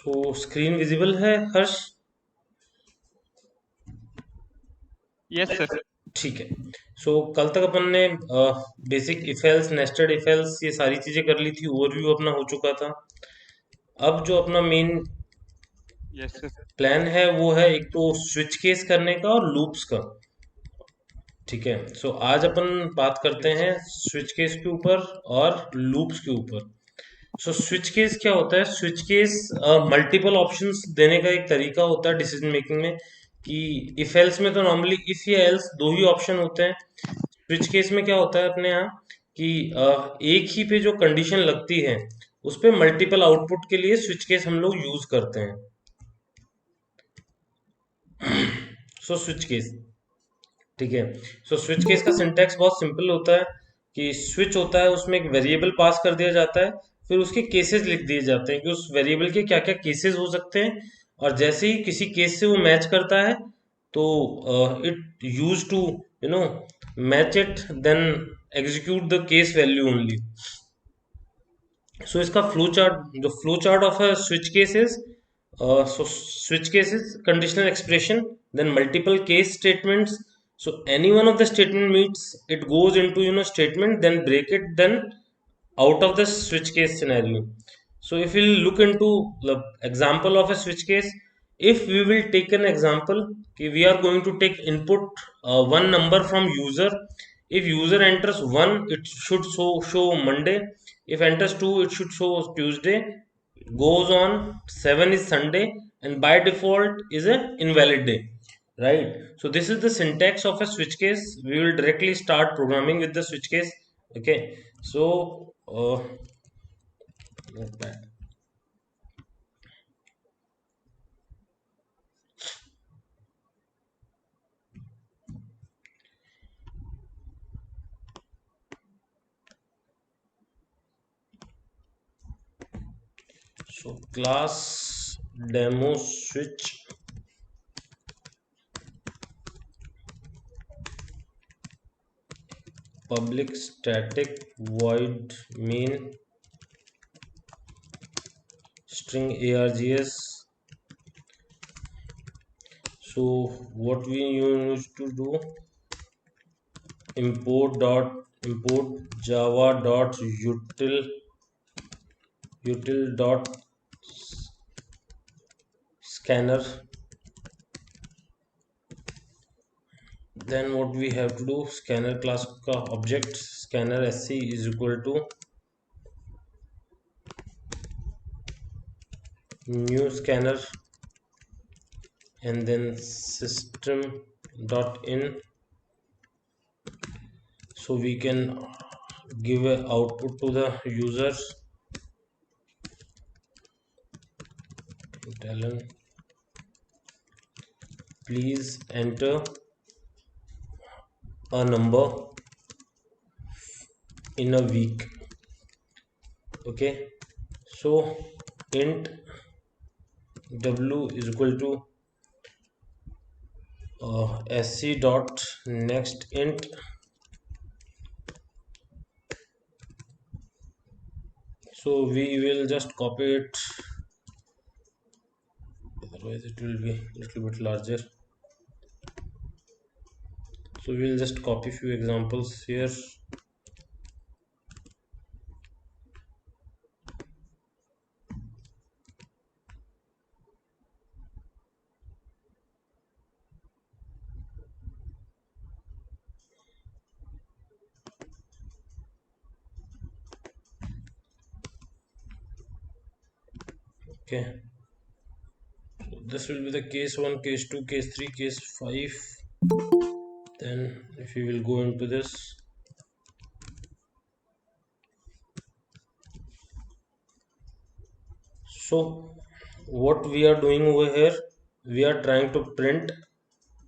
सो screen visible है हर्ष? Yes sir. ठीक है। सो कल तक अपन ने basic if else, nested if else, ये सारी चीजें कर ली थी, ओवरव्यू अपना हो चुका था। अब जो अपना मेन यस सर। प्लान है वो है एक तो स्विच केस करने का और लूप्स का। ठीक है, सो आज अपन बात करते यस। हैं स्विच केस के ऊपर और लूप्स के ऊपर। सो स्विच केस क्या होता है? स्विच केस मल्टीपल ऑप्शंस देने का एक तरीका होता है डिसीजन मेकिंग में। कि इफ एल्स में तो नॉर्मली इफ या एल्स दो ही ऑप्शन होते हैं। स्विच केस में क्या होता है अपने यहाँ कि एक ही पे जो कंडीशन लगती है उस पे मल्टीपल आउटपुट के लिए स्विच केस हम लोग यूज करते हैं। सो स्विच केस, ठीक है। सो स्विच केस का सिंटैक्स बहुत सिंपल होता है कि स्विच होता है, उसमें एक वेरिएबल पास कर दिया जाता है, फिर उसके केसेस लिख दिए जाते हैं कि उस वेरिएबल के क्या क्या केसेस हो सकते हैं। और जैसे ही किसी केस से वो मैच करता है तो it use to you no match it, then execute the case value only. So इसका फ्लो चार्ट, जो flow chart of a switch case is, so switch cases conditional expression, then multiple case statements. So any one of the statement meets, it goes into statement, then break it, then out of the switch case scenario. So if we'll look into the example of a switch case, if we will take an example, okay, we are going to take input one number from user. If user enters 1, it should show Monday. If enters 2, it should show Tuesday. Goes on, 7 is Sunday, and by default is a invalid day, right? So this is the syntax of a switch case. We will directly start programming with the switch case. Okay, so not bad. So class demo switch, public static void main string args. So what we used to do, import java dot util dot scanner. Then what we have to do, scanner class का object scanner sc is equal to new scanner, and then system dot in, so we can give a output to the users. Tell him please enter a number in a week. Okay, so int w is equal to sc dot next int. So we will just copy it, otherwise it will be a little bit larger. So we will just copy few examples here. Okay, so this will be the case 1, case 2, case 3, case 5. Then if we will go into this, so what we are doing over here, we are trying to print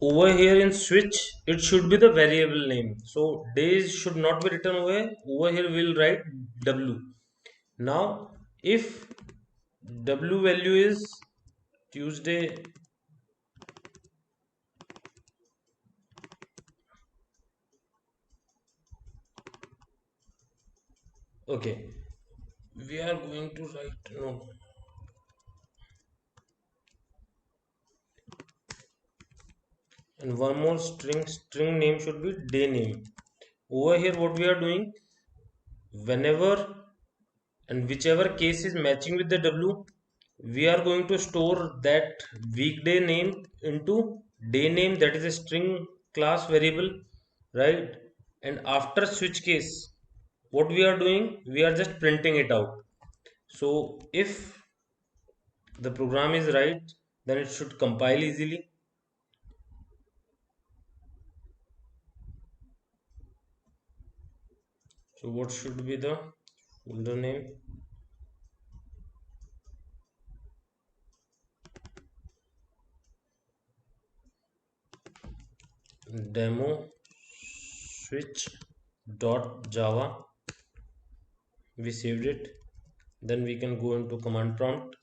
over here in switch, it should be the variable name. So days should not be written over here we'll write w. Now if w value is Tuesday, okay, we are going to write, no, and one more string name should be day name. Over here what we are doing, whenever and whichever case is matching with the W, we are going to store that weekday name into day name, that is a string class variable, right? And after switch case, what we are doing, we are just printing it out. So if the program is right, then it should compile easily. So what should be the folder name? Demo switch dot java. We saved it. Then we can go into command prompt.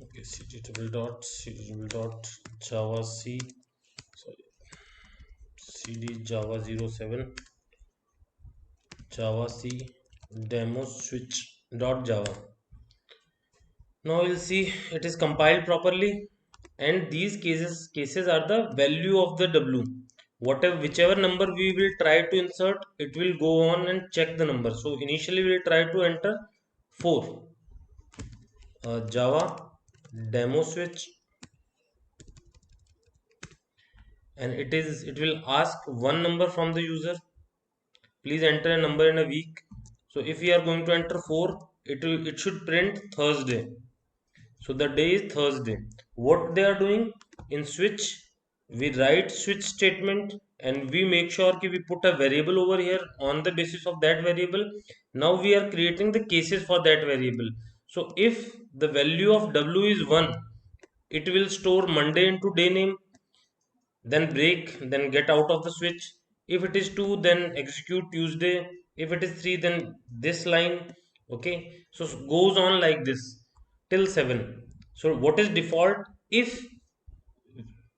Okay, cd dot java c, sorry, cd java 07 java c demo switch dot java. Now you'll see it is compiled properly, and these cases are the value of the W. Whatever whichever number we will try to insert, it will go on and check the number. So initially we will try to enter 4. Java demo switch, and it will ask one number from the user. Please enter a number in a week. So if we are going to enter 4, it should print Thursday. So the day is Thursday. What they are doing in switch, we write switch statement and we make sure that we put a variable over here. On the basis of that variable, now we are creating the cases for that variable. So if the value of W is 1, it will store Monday into day name, then break, then get out of the switch. If it is 2, then execute Tuesday. If it is 3, then this line. Okay, so goes on like this till 7. So what is default? If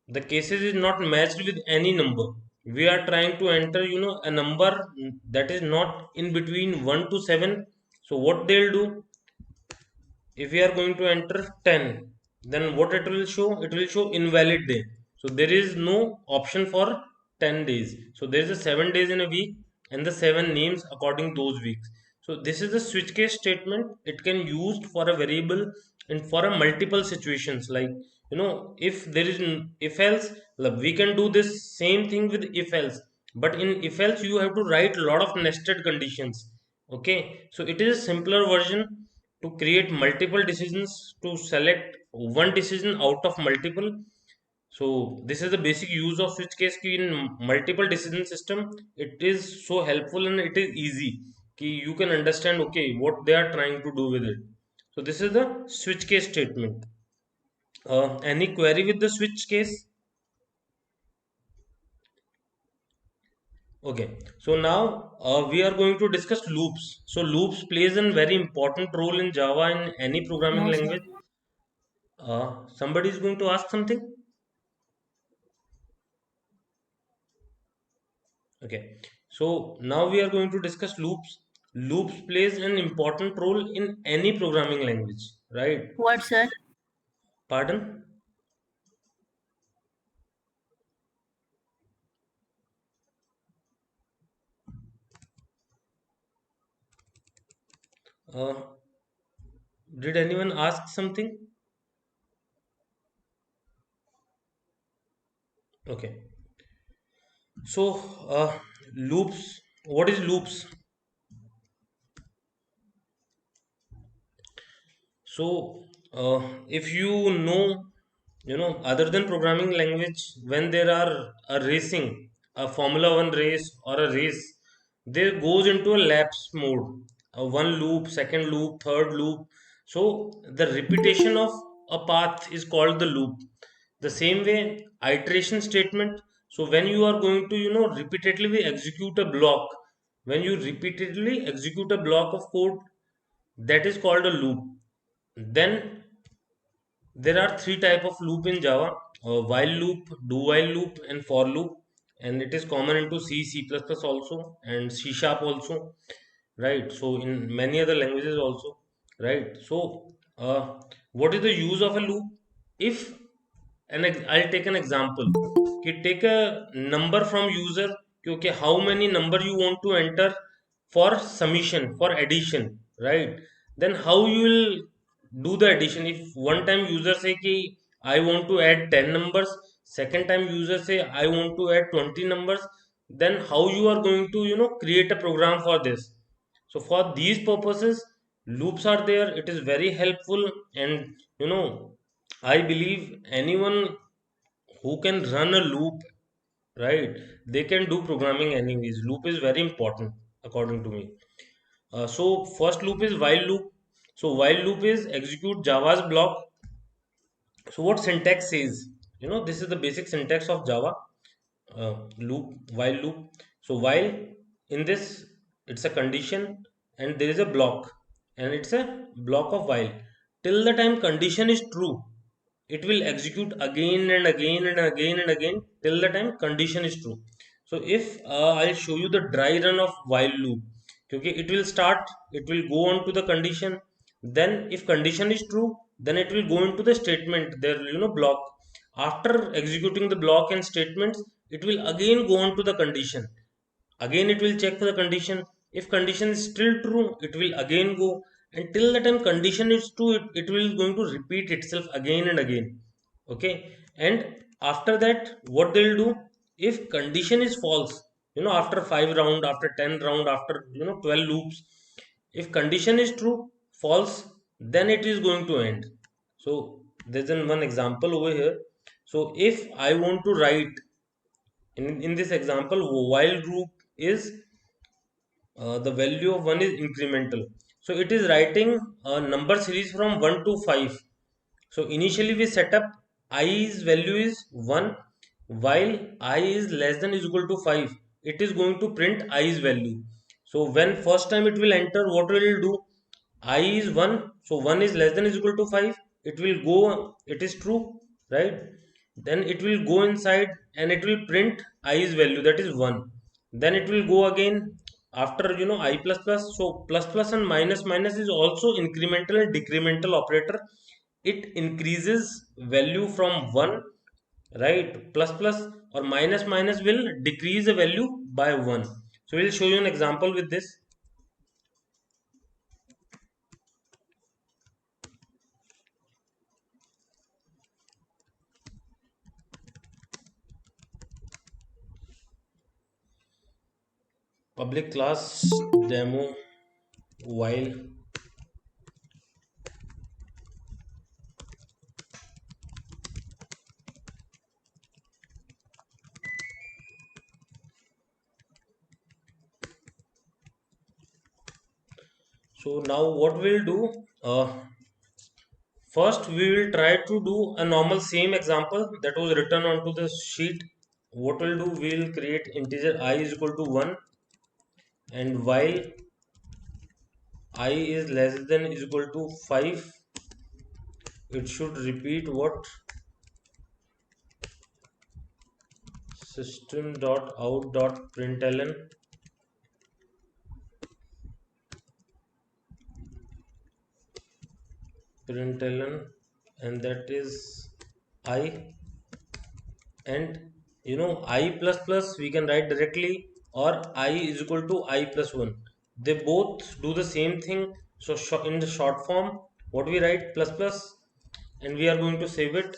the cases is not matched with any number, we are trying to enter a number that is not in between 1 to 7. So what they'll do, if we are going to enter 10, then what it will show, it will show invalid day. So there is no option for 10 days. So there is a 7 days in a week and the 7 names according those weeks. So this is the switch case statement. It can used for a variable and for a multiple situations, like if there is if else, we can do this same thing with if else, but in if else you have to write a lot of nested conditions. Okay, so it is a simpler version to create multiple decisions, to select one decision out of multiple. So this is the basic use of switch case key in multiple decision system. It is so helpful and it is easy key, you can understand okay what they are trying to do with it. So this is the switch case statement. Any query with the switch case? Okay, so now we are going to discuss loops. So loops plays a very important role in Java, in any programming No, sir. language. Somebody is going to ask something. Okay, so now we are going to discuss loops. Loops plays an important role in any programming language, right? What, sir? Pardon? Uh, did anyone ask something? Okay, so loops. What is loops? So if other than programming language, when there are a racing, a Formula One race or a race, there goes into a lapse mode. One loop, second loop, third loop. So the repetition of a path is called the loop. The same way, iteration statement. So when you are going to repeatedly execute a block, when you repeatedly execute a block of code, that is called a loop. Then there are three type of loop in Java: while loop, do while loop, and for loop. And it is common into C++ also, and C sharp also, right? So in many other languages also, right? So what is the use of a loop? If I'll take an example. Okay, take a number from user. Okay, how many number you want to enter for summation, for addition, right? Then how you will do the addition? If one time user say ki I want to add 10 numbers, second time user say I want to add 20 numbers, then how you are going to create a program for this? So for these purposes, loops are there. It is very helpful. And I believe anyone who can run a loop, right, they can do programming anyways. Loop is very important according to me. So first loop is while loop. So while loop is execute Java's block. So what syntax says, this is the basic syntax of Java. Loop, while loop. So while, in this, it's a condition, and there is a block, and it's a block of while. Till the time condition is true, it will execute again and again and again and again till the time condition is true. So if I'll show you the dry run of while loop. Okay, it will start, it will go on to the condition, then if condition is true, then it will go into the statement there, block. After executing the block and statements, it will again go on to the condition. Again it will check for the condition. If condition is still true, it will again go. Until the time condition is true, it will going to repeat itself again and again. Okay. And after that, what they'll do, if condition is false, after 5 round, after 10 round, after 12 loops, if condition is true, false, then it is going to end. So there's one example over here. So if I want to write, in this example, while loop is the value of 1 is incremental. So it is writing a number series from 1 to 5. So initially we set up i's value is 1, while I is less than is equal to 5, it is going to print i's value. So when first time it will enter, what will it do? I is 1, so 1 is less than is equal to 5, it will go, it is true, right? Then it will go inside and it will print i's value, that is 1. Then it will go again after I plus plus. So plus plus and minus minus is also incremental and decremental operator. It increases value from 1, right? Plus plus or minus minus will decrease the value by 1. So we'll show you an example with this. Public class demo while. So now what we'll do, first we will try to do a normal same example that was written onto the sheet. What we'll do, we'll create integer I is equal to 1, and while I is less than is equal to 5, it should repeat what? System.out.println and that is I. And I plus plus we can write directly, or I is equal to I plus 1. They both do the same thing. So in the short form, what we write, plus plus, and we are going to save it.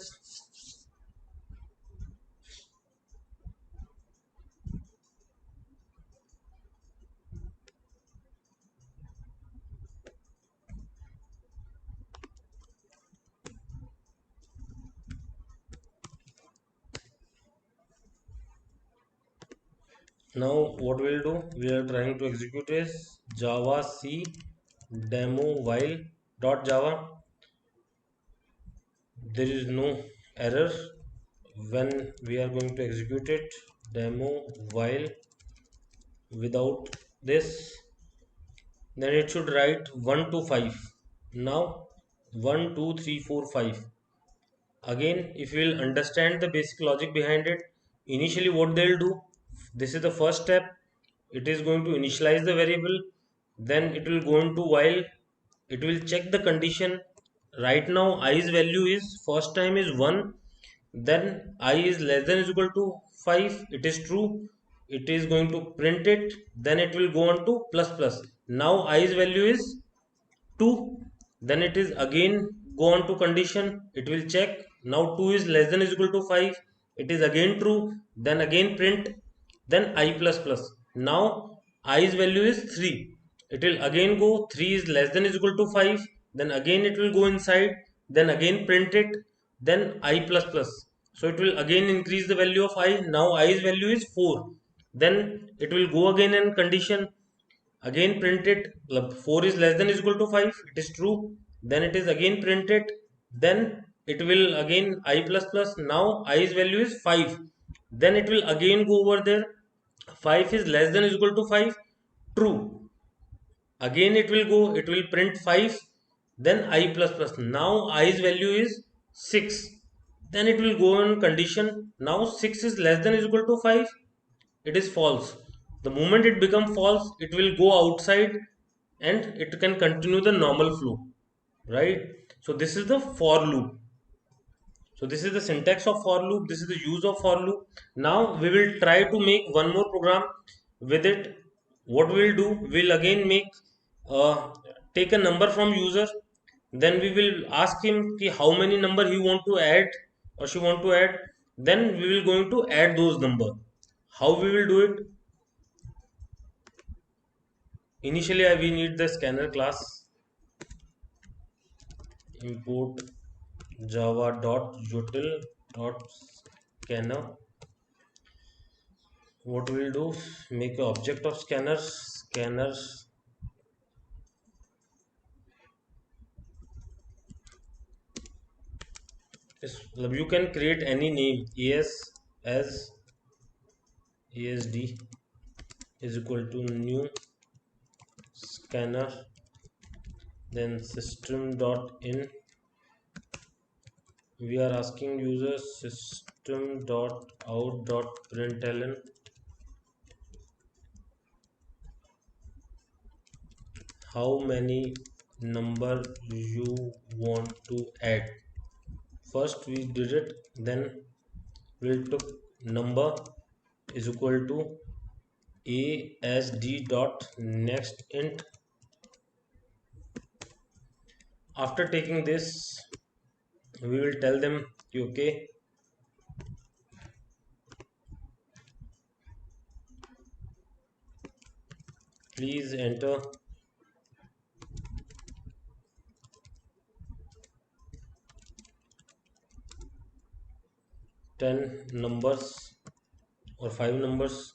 Now what we'll do, we are trying to execute is java c demo while dot java. There is no error. when we are going to execute it, demo while without this, then it should write 1 to 5. Now 1 2 3 4 5. Again, if you will understand the basic logic behind it, initially what they'll do, this is the first step, it is going to initialize the variable, then it will go into while, it will check the condition. Right now i's value is first time is 1, then I is less than is equal to 5, it is true, it is going to print it, then it will go on to plus plus. Now i's value is 2, then it is again go on to condition, it will check, now 2 is less than is equal to 5, it is again true, then again print, then I plus plus. Now i's value is 3, it will again go 3 is less than is equal to 5, then again it will go inside, then again print it, then I plus plus. So it will again increase the value of I, now i's value is 4, then it will go again in condition, again print it, 4 is less than is equal to 5, it is true, then it is again printed, then it will again I plus plus, now i's value is 5, then it will again go over there, 5 is less than is equal to 5, true, again it will go, it will print 5, then I plus plus, now i's value is 6, then it will go on condition, now 6 is less than is equal to 5, it is false. The moment it become false, it will go outside and it can continue the normal flow, right? So this is the for loop. So this is the syntax of for loop, this is the use of for loop. Now we will try to make one more program with it. What we'll do, we'll again make uh, take a number from user, then we will ask him ki how many number he want to add or she want to add, then we will going to add those number. How we will do it? Initially we need the scanner class, import java.util.scanner. What we'll do, make an object of scanners is, you can create any name, as as asd is equal to new scanner, then system.in, we are asking user system.out.println how many number you want to add. First we did it, then we'll took number is equal to asd dot next int. After taking this, we will tell them okay, please enter 10 numbers or 5 numbers,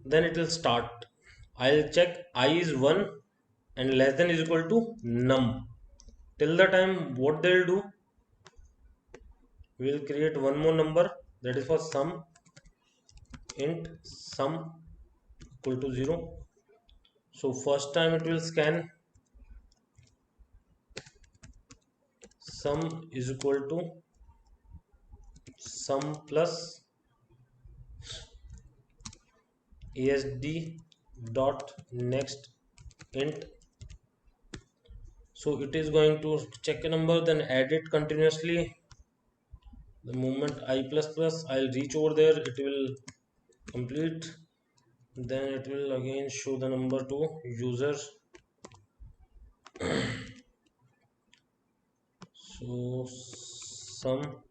then it will start. I'll check I is 1 and less than is equal to num. Till the time what they'll do, we'll create one more number, that is for sum, int sum equal to 0. So first time it will scan sum is equal to sum plus asd dot next int. So it is going to check a number, then add it continuously. The moment I plus plus, I'll reach over there, it will complete, then it will again show the number to user. So sum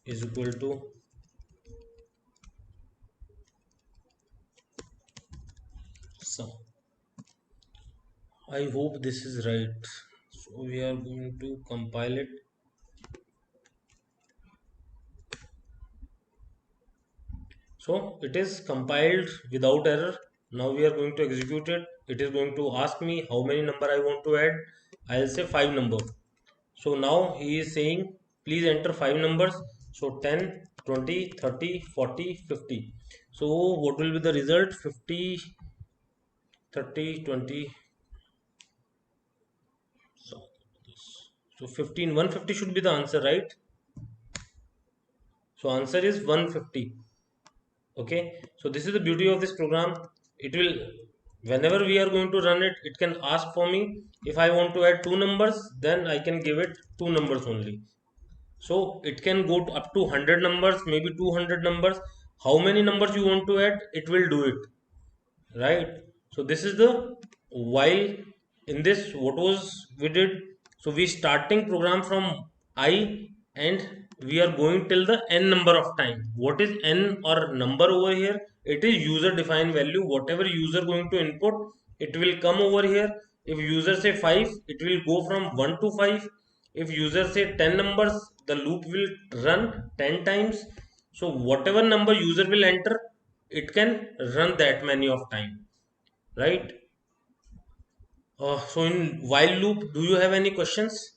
is equal to sum. I hope this is right. So we are going to compile it. So it is compiled without error. Now we are going to execute it. It is going to ask me how many number I want to add. I'll say 5 number. So now he is saying please enter 5 numbers. So 10, 20, 30, 40, 50. So what will be the result? 50, 30, 20. So 15, 150 should be the answer, right? So answer is 150. Okay, so this is the beauty of this program. It will, whenever we are going to run it, it can ask for me if I want to add 2 numbers, then I can give it 2 numbers only. So it can go to up to 100 numbers, maybe 200 numbers. How many numbers you want to add, it will do it, right? So this is the while. In this, what was we did? So we starting program from I, and we are going till the n number of time. What is n or number over here? It is user defined value. Whatever user going to input, it will come over here. If user say 5, it will go from 1 to 5. If user say 10 numbers, the loop will run 10 times. So whatever number user will enter, it can run that many of time, right? So in while loop, do you have any questions?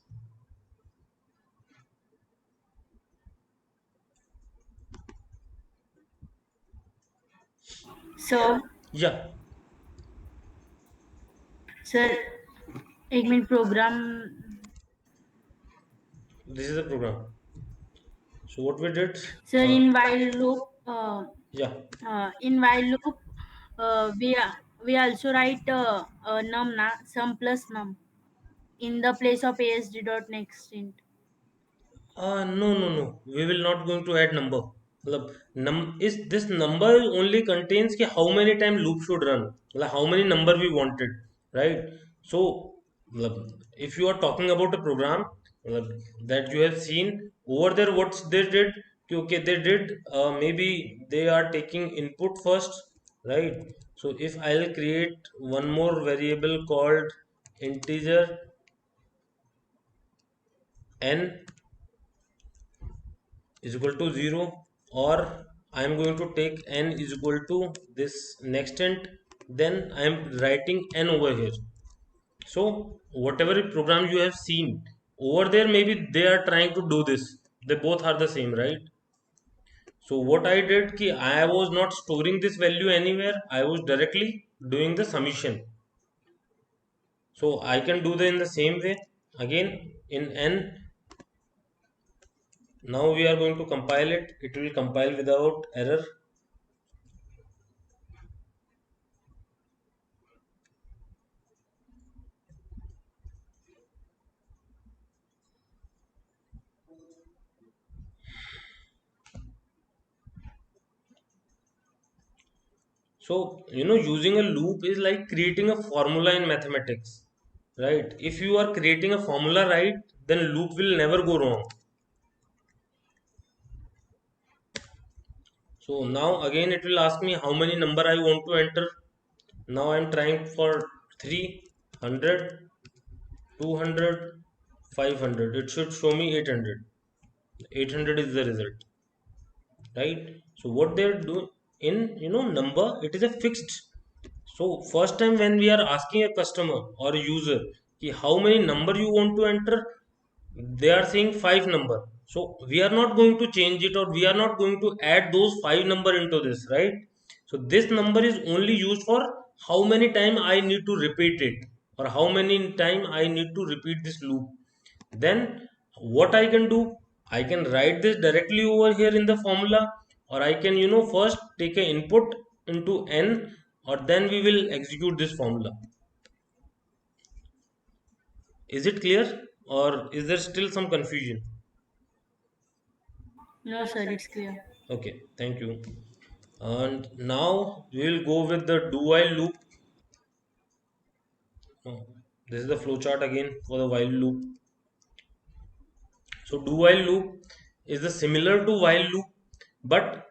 Sir Yeah, sir 1 minute program this is the program. So what we did? Sir Uh, in while loop yeah, in while loop we also write num na sum plus num in the place of asd dot next int. no, no, no. We will not going to add number. मतलब is this number only contains कि how many time loop should run, मतलब how many number we wanted, right? So मतलब if you are talking about a program मतलब that you have seen over there, what they did कि okay, they did maybe they are taking input first, right? So if I'll create one more variable called integer n is equal to 0, or I am going to take n is equal to this next int, then I am writing n over here. So whatever program you have seen over there, maybe they are trying to do this. They both are the same, right? So what I did ki I was not storing this value anywhere, I was directly doing the summation. So I can do that in the same way again in n. Now we are going to compile it. It will compile without error. So, using a loop is like creating a formula in mathematics, right? If you are creating a formula right, then loop will never go wrong. So now again it will ask me how many number I want to enter. Now I am trying for 300, 200, 500. It should show me 800. 800 is the result, right? So what they're doing in number, it is a fixed. So first time when we are asking a customer or a user ki how many number you want to enter, they are saying 5 number. So we are not going to change it, or we are not going to add those 5 number into this, right? So this number is only used for how many time I need to repeat it, or how many time I need to repeat this loop. Then what I can do, I can write this directly over here in the formula, or I can first take an input into n, or then we will execute this formula. Is it clear, or is there still some confusion? No sir, it's clear. Okay, thank you. And now we will go with the do while loop. Oh, this is the flowchart again for the while loop. So do while loop is the similar to while loop, but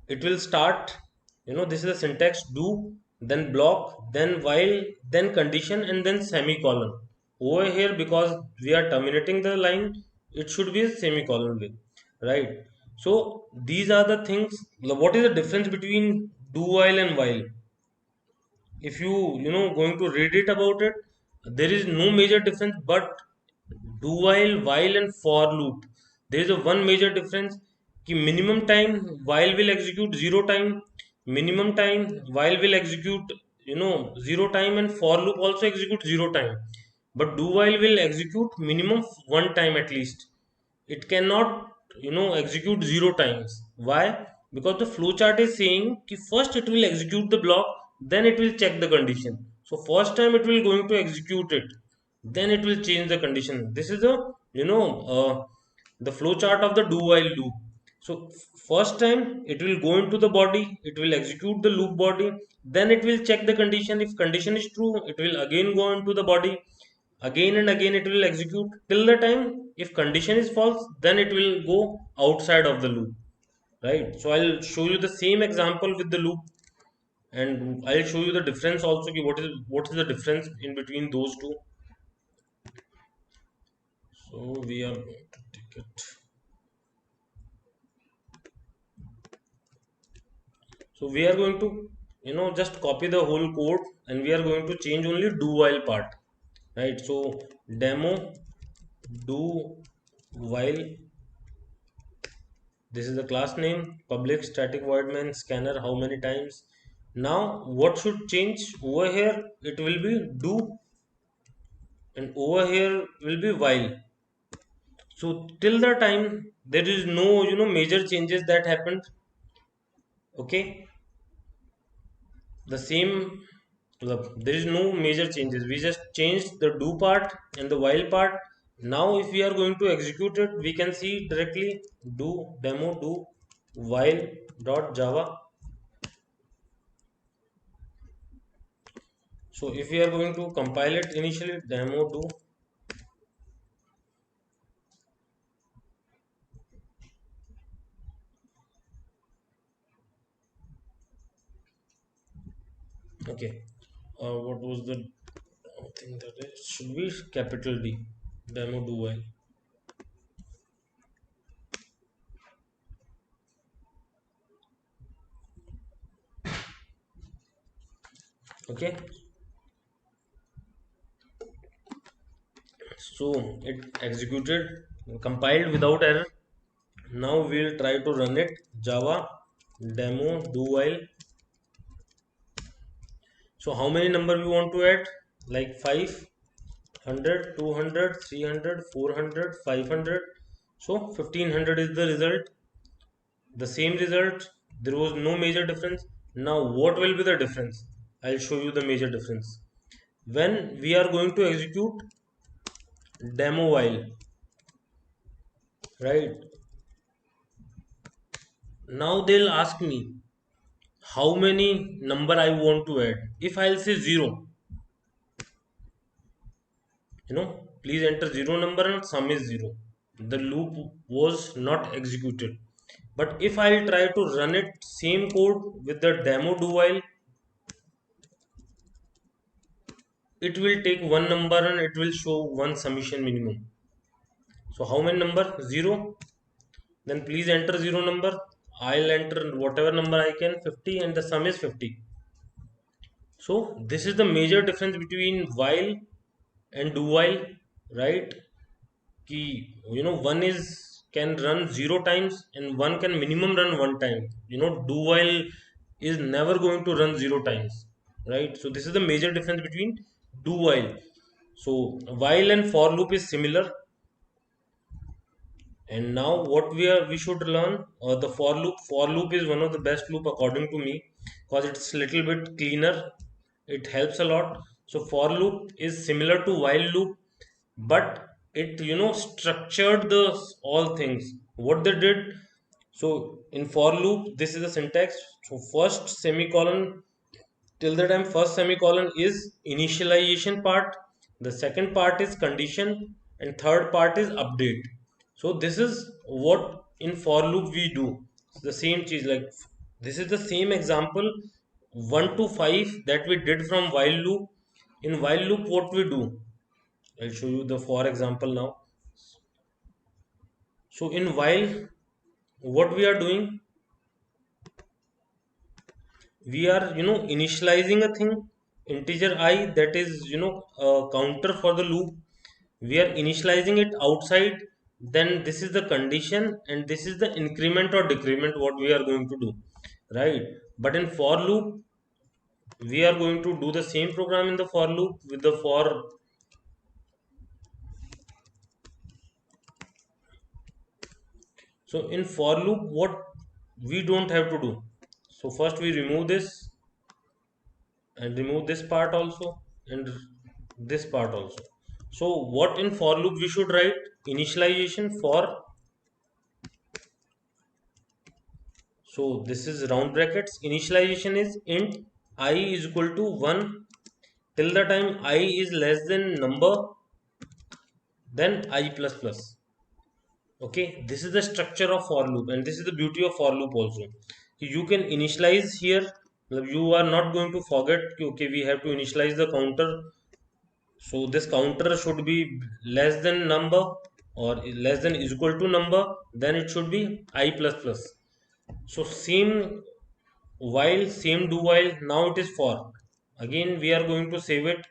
it will start, this is the syntax: do, then block, then while, then condition, and then semicolon. Over here, because we are terminating the line, it should be a semicolon way, right? So these are the things. What is the difference between do while and while? If you going to read it about it, there is no major difference, but do while and for loop, there is a one major difference कि minimum time while will execute 0 time, minimum time while will execute 0 time, and for loop also execute 0 time, but do while will execute minimum 1 time at least. It cannot execute 0 times. Why? Because the flowchart is saying कि first it will execute the block, then it will check the condition. So first time it will going to execute it, then it will change the condition. This is the flowchart of the do while loop. So first time it will go into the body, it will execute the loop body, then it will check the condition. If condition is true, it will again go into the body, again and again it will execute till the time if condition is false, then it will go outside of the loop, right? So I'll show you the same example with the loop, and I'll show you the difference also, what is the difference in between those two. So we are going to take it. So we are going to just copy the whole code, and we are going to change only do while part, right? So demo do while, this is the class name, public static void main scanner how many times. Now what should change over here? It will be do, and over here will be while. So till the time there is no major changes that happened. Okay, the same, there is no major changes, we just changed the do part and the while part. Now if we are going to execute it, we can see directly do demo do while dot java. So if we are going to compile it initially, demo do, okay, what was the thing that it should be capital D, demo do while. Okay, so it executed, compiled without error. Now we'll try to run it, java demo do while. So how many number we want to add? Like 500, 200, 300, 400, 500. So 1500 is the result. The same result. There was no major difference. Now what will be the difference? I'll show you the major difference. When we are going to execute demo while, right? Now they'll ask me how many number I want to add. If I'll say 0, please enter 0 number and sum is 0, the loop was not executed. But if I'll try to run it same code with the demo do while, it will take one number and it will show one summation minimum. So how many number? 0. Then please enter 0 number. I'll enter whatever number I can, 50, and the sum is 50. So this is the major difference between while and do while, right? Ki one is can run 0 times and one can minimum run 1 time. Do while is never going to run 0 times, right? So this is the major difference between do while. So while and for loop is similar. And now what we should learn, the for loop is one of the best loop according to me, because it's little bit cleaner, it helps a lot. So for loop is similar to while loop, but it structured the all things what they did. So in for loop, this is the syntax. So first semicolon, till the time first semicolon is initialization part, the second part is condition, and third part is update. So this is what in for loop we do. The same cheese, like this is the same example 1 to 5 that we did from while loop. In while loop what we do, I'll show you the for example now. So in while, what we are doing, we are initializing a thing, integer I, that is a counter for the loop. we are initializing it outside, then this is the condition and this is the increment or decrement what we are going to do, right? But in for loop, we are going to do the same program in the for loop with the for. So in for loop, what we don't have to do. So first we remove this and remove this part also and this part also. So what in for loop we should write? Initialization for. So this is round brackets. Initialization is int I is equal to 1 till the time I is less than number, then I plus plus. Okay, this is the structure of for loop and this is the beauty of for loop also. You can initialize here. You are not going to forget, okay, we have to initialize the counter. So this counter should be less than number or less than is equal to number, then it should be I plus plus. So same while, same do while, now it is for. Again we are going to save it.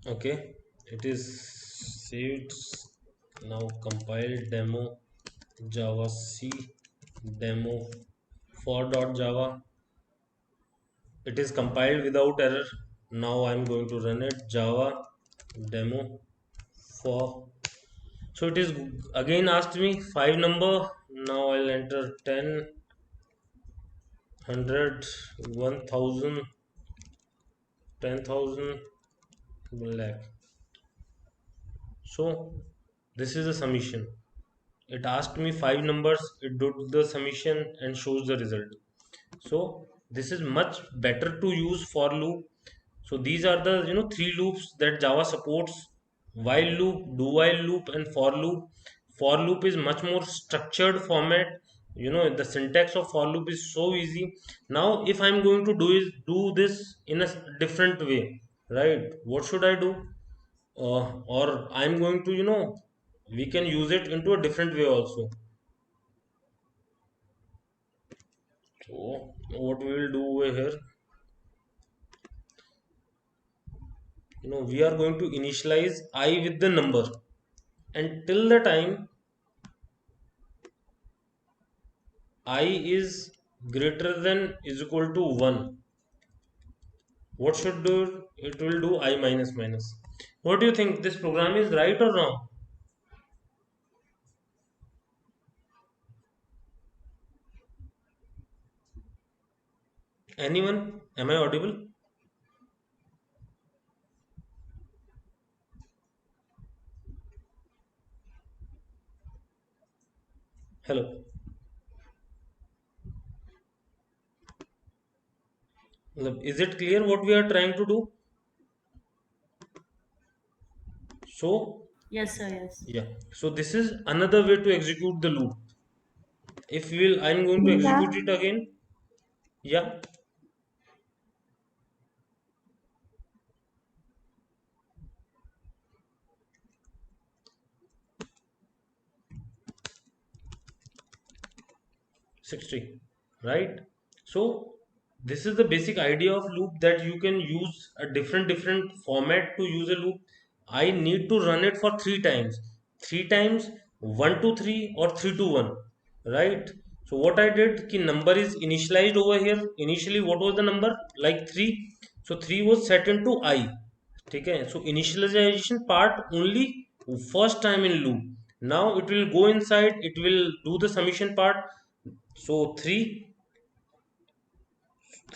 Okay, it is saved. Now compile demo java c demo for.java. It is compiled without error. Now I'm going to run it. Java demo for. So it is again asked me 5 number. Now I'll enter 10, 100, 1000, 10,000, lakh. So this is the summation. It asked me 5 numbers, it did the summation and shows the result. So this is much better to use for loop. So these are the 3 loops that Java supports: while loop, do while loop, and for loop. For loop is much more structured format. The syntax of for loop is so easy. Now if I'm going to do this in a different way, right? What should I do? Or I'm going to, we can use it into a different way also. So what we will do over here, we are going to initialize I with the number, and till the time I is greater than is equal to 1, what should do? It will do I minus minus. What do you think? This program is right or wrong? Anyone? Am I audible? Hello. Is it clear what we are trying to do? So Yes, sir. Yes. yeah. So this is another way to execute the loop. If I'm going to execute it again. Yeah. 60, right? So this is the basic idea of loop, that you can use a different format to use a loop. I need to run it for 3 times. 3 times, 1 to 3 or 3 to 1, right? So what I did, ki number is initialized over here. Initially what was the number? Like 3. So 3 was set into I. Okay, so initialization part only first time in loop. Now it will go inside, it will do the summation part. So 3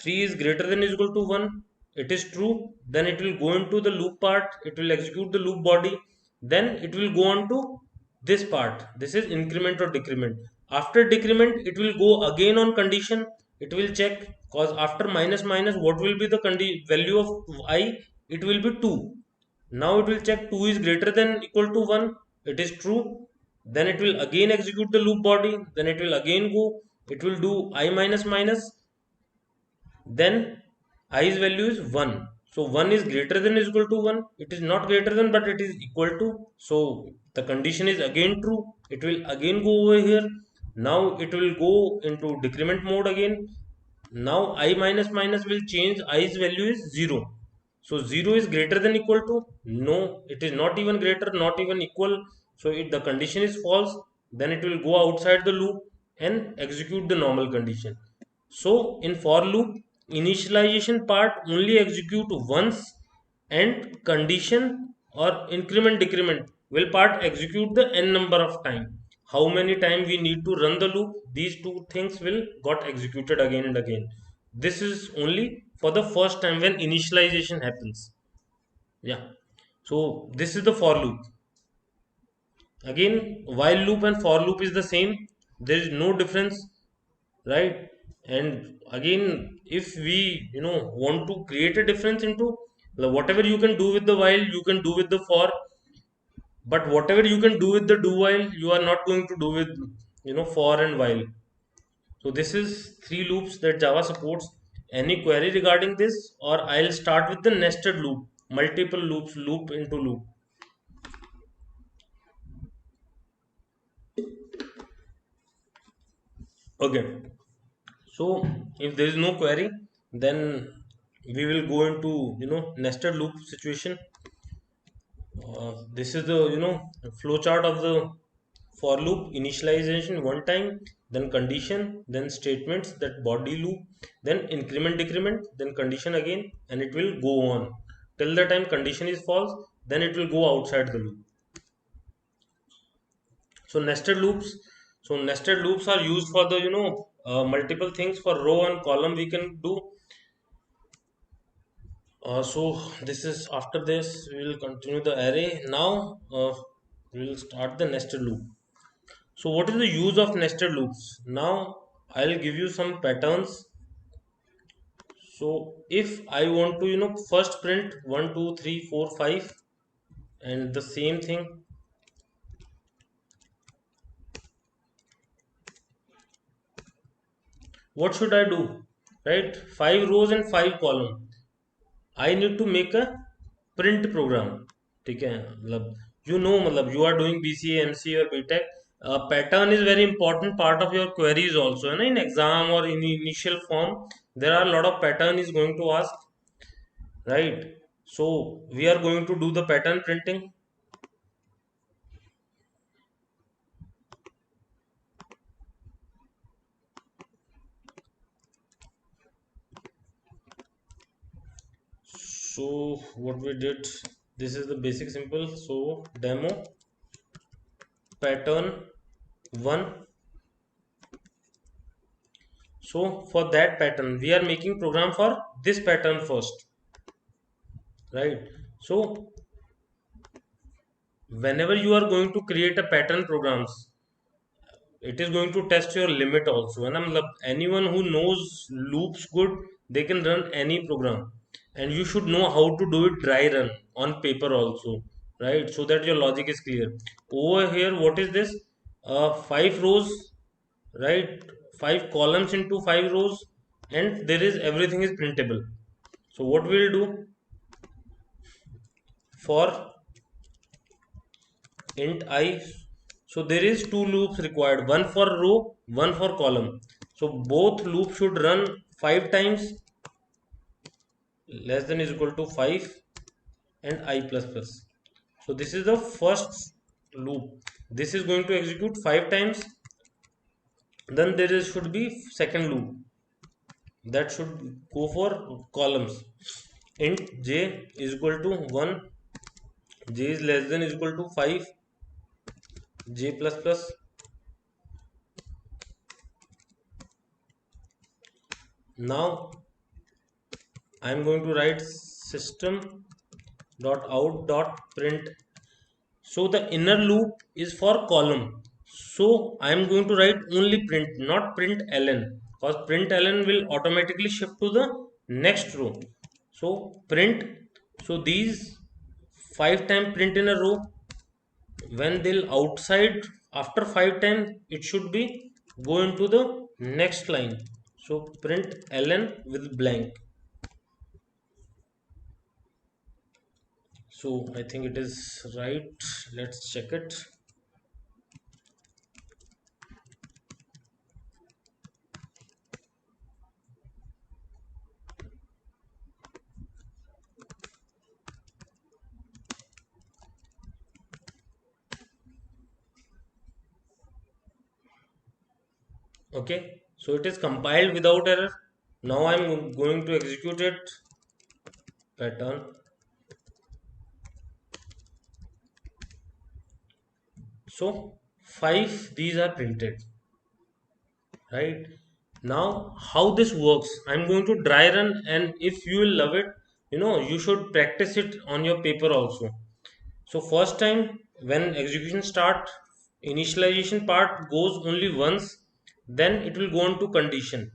is greater than is equal to 1. It is true. Then it will go into the loop part. It will execute the loop body. Then it will go on to this part. This is increment or decrement. After decrement, it will go again on condition. It will check, because after minus minus, what will be the value of I? It will be 2. Now it will check 2 is greater than equal to 1. It is true. Then it will again execute the loop body. Then it will again go. It will do I minus minus. Then i's value is 1. So 1 is greater than or equal to 1. It is not greater than, but it is equal to. So the condition is again true. It will again go over here. Now it will go into decrement mode again. Now I minus minus will change, i's value is 0. So 0 is greater than equal to, no, it is not even greater, not even equal. So if the condition is false, then it will go outside the loop and execute the normal condition. So in for loop, initialization part only execute once, and condition or increment decrement will part execute the n number of time. How many time we need to run the loop, these two things will got executed again and again. This is only for the first time when initialization happens. Yeah, so this is the for loop. Again, while loop and for loop is the same, there is no difference, right? And again, if we want to create a difference into, whatever you can do with the while, you can do with the for, but whatever you can do with the do while, you are not going to do with for and while. So this is three loops that Java supports. Any query regarding this, or I'll start with the nested loop, multiple loops, loop into loop. Okay, so if there is no query, then we will go into nested loop situation. This is the flowchart of the for loop. Initialization one time, then condition, then statements, that body loop, then increment decrement, then condition again, and it will go on till the time condition is false, then it will go outside the loop. So nested loops are used for the multiple things. For row and column we can do. So this is, after this we will continue the array. Now we will start the nested loop. So what is the use of nested loops? Now I'll give you some patterns. So if I want to first print 1 2 3 4 5, and the same thing, what should I do? Right, 5 rows and 5 columns. I need to make a print program. ठीक है, मतलब मतलब you are doing BCA, MCA or BTech. Pattern is very important part of your queries also, है ना? In exam or in initial form, there are a lot of pattern is going to ask, right? So we are going to do the pattern printing. So what we did, this is the basic simple. So demo pattern 1. So for that pattern we are making program for this pattern first, right? So whenever you are going to create a pattern programs, it is going to test your limit also. And anyone who knows loops good, they can run any program, and you should know how to do it dry run on paper also, right? So that your logic is clear. Over here, what is this? 5 rows, right? 5 columns into 5 rows, and there is everything is printable. So what we'll do, for int I, so there is 2 loops required, one for row, one for column. So both loops should run 5 times, less than is equal to 5 and I plus plus. So this is the first loop, this is going to execute 5 times. Then there is should be second loop, that should go for columns. Int j is equal to 1, j is less than is equal to 5, j plus plus. Now I am going to write system.out.print. So the inner loop is for column, so I am going to write only print, not print ln, because print ln will automatically shift to the next row. So print, so these 5 times print in a row, when they'll outside after 5 times, it should be go into the next line. So print ln with blank. So I think it is right. Let's check it. Okay, so it is compiled without error. Now I'm going to execute it. Pattern. So 5, these are printed, right? Now how this works, I'm going to dry run, and if you will love it, you should practice it on your paper also. So first time when execution start, initialization part goes only once, then it will go on to condition.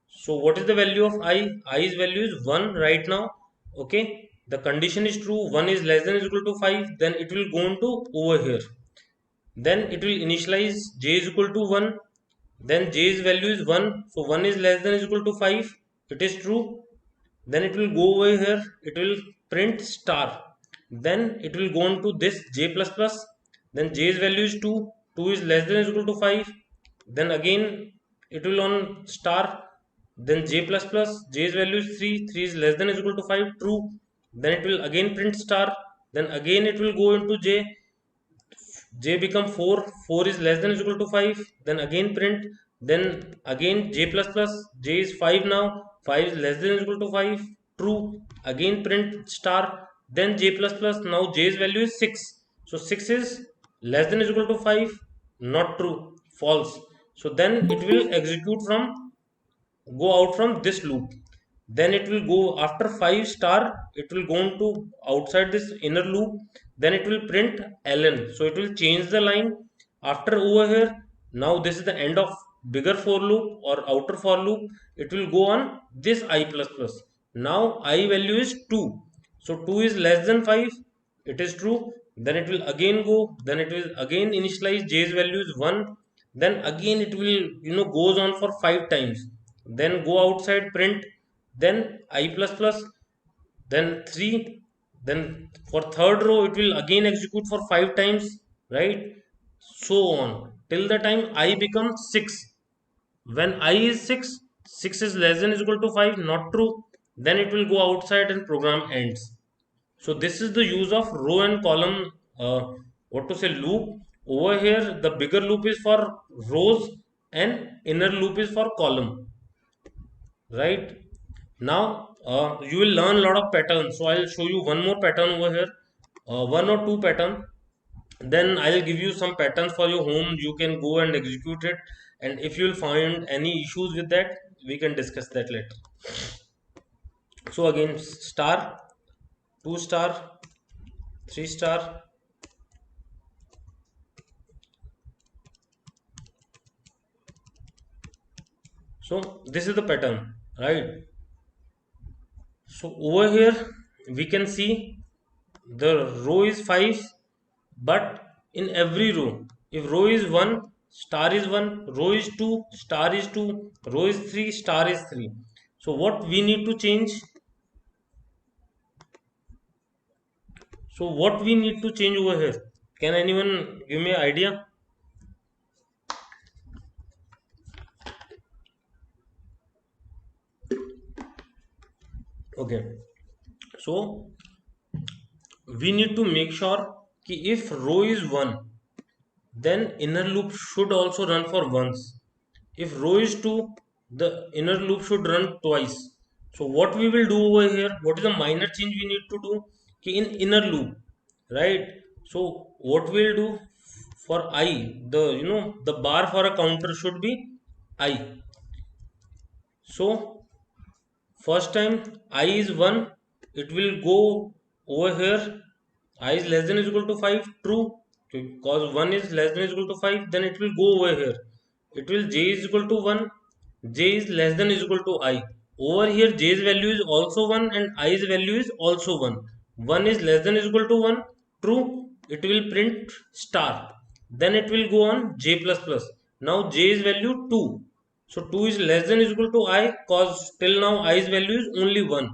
So what is the value of I? I's value is 1 right now. Okay, the condition is true, 1 is less than or equal to 5, then it will go on to over here. Then it will initialize j is equal to 1, then j's value is 1, so 1 is less than or equal to 5, it is true. Then it will go over here, it will print star, then it will go on to this j plus plus, then j's value is 2, 2 is less than or equal to 5, then again it will on star, then j plus plus, j's value is 3, 3 is less than or equal to 5, true. Then it will again print star, then again it will go into j, j become 4, 4 is less than or equal to 5, then again print, then again j plus plus, j is 5 now, 5 is less than or equal to 5, true. Again print star, then j plus plus, now j's value is 6, so 6 is less than or equal to 5, not true, false. So then it will execute from, go out from this loop, then it will go after 5 star, it will go into outside this inner loop, then it will print ln, so it will change the line after over here. Now this is the end of bigger for loop or outer for loop, it will go on this I plus plus. Now I value is 2, so 2 is less than 5, it is true. Then it will again go, then it will again initialize j's value is 1, then again it will goes on for 5 times, then go outside print, then I plus plus, then 3, then for third row it will again execute for 5 times, right? So on till the time I becomes 6. When I is 6, 6 is less than or equal to 5, not true, then it will go outside and program ends. So this is the use of row and column, what to say, loop. Over here the bigger loop is for rows and inner loop is for column, right? Now you will learn a lot of patterns, so I'll show you one more pattern over here, one or two pattern, then I'll give you some patterns for your home, you can go and execute it, and if you'll find any issues with that, we can discuss that later. So again, star, 2 star, 3 star, so this is the pattern, right? So over here we can see the row is 5, but in every row, if row is 1, star is 1, row is 2, star is 2, row is 3, star is 3. So what we need to change, over here, can anyone give me an idea? Okay, so we need to make sure कि if row is 1, then inner loop should also run for once. If row is 2, the inner loop should run twice. So what we will do over here, what is the minor change we need to do, कि in inner loop, right? So what we'll do, for I, the the bar for a counter should be I. So first time I is 1, it will go over here, I is less than or equal to 5, true, because 1 is less than or equal to 5, then it will go over here, it will j is equal to 1, j is less than or equal to I. Over here j's value is also 1 and i's value is also 1, 1 is less than or equal to 1, true, it will print star, then it will go on j plus plus, now j is value 2, so 2 is less than or equal to I, cause till now i's value is only 1,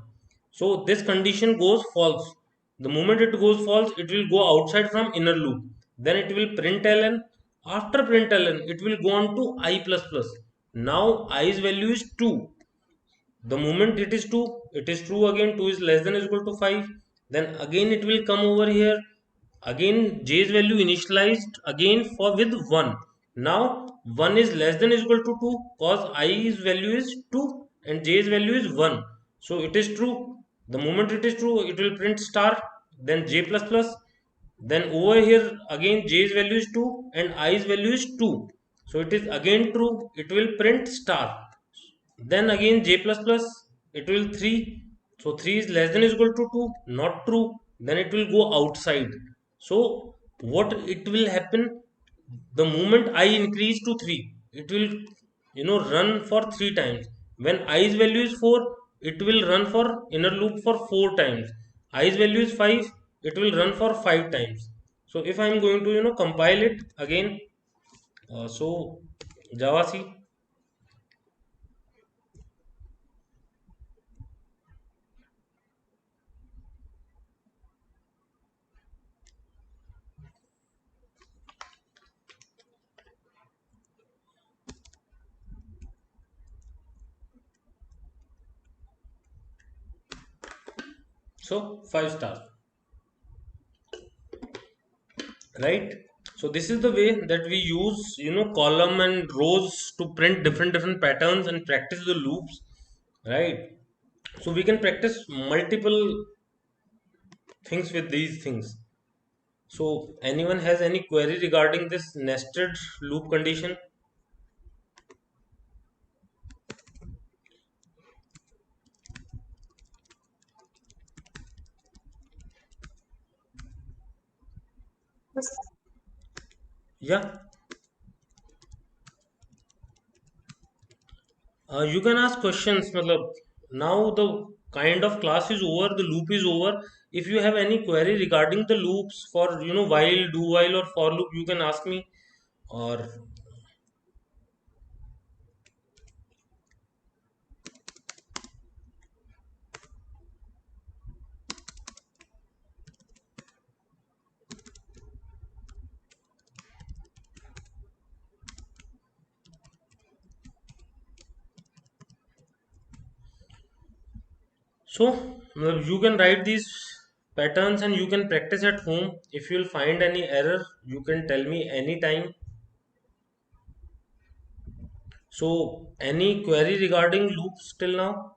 so this condition goes false. The moment it goes false, it will go outside from inner loop. Then it will print ln. After print ln, it will go on to I plus plus. Now i's value is 2. The moment it is 2, it is true again. 2 is less than or equal to 5. Then again it will come over here. Again j's value initialized again for with 1. Now 1 is less than or equal to 2, cause i's value is 2 and j's value is 1. So it is true. The moment it is true, it will print star, then j plus plus. Then over here again j's value is 2 and i's value is 2. So it is again true. It will print star. Then again j plus plus, it will 3. So 3 is less than or equal to 2, not true. Then it will go outside. So what it will happen, the moment I increase to 3, it will run for 3 times. When i's value is 4, it will run for inner loop for 4 times. I's value is 5, it will run for 5 times. So if I am going to compile it again, so javac. So 5 stars, right? So this is the way that we use column and rows to print different patterns and practice the loops, right? So we can practice multiple things with these things. So anyone has any query regarding this nested loop condition? Yeah, you can ask questions. Matlab, now the kind of class is over, the loop is over. If you have any query regarding the loops for while, do while or for loop, you can ask me. Or so you can write these patterns and you can practice at home. If you'll find any error, you can tell me anytime. So any query regarding loops till now?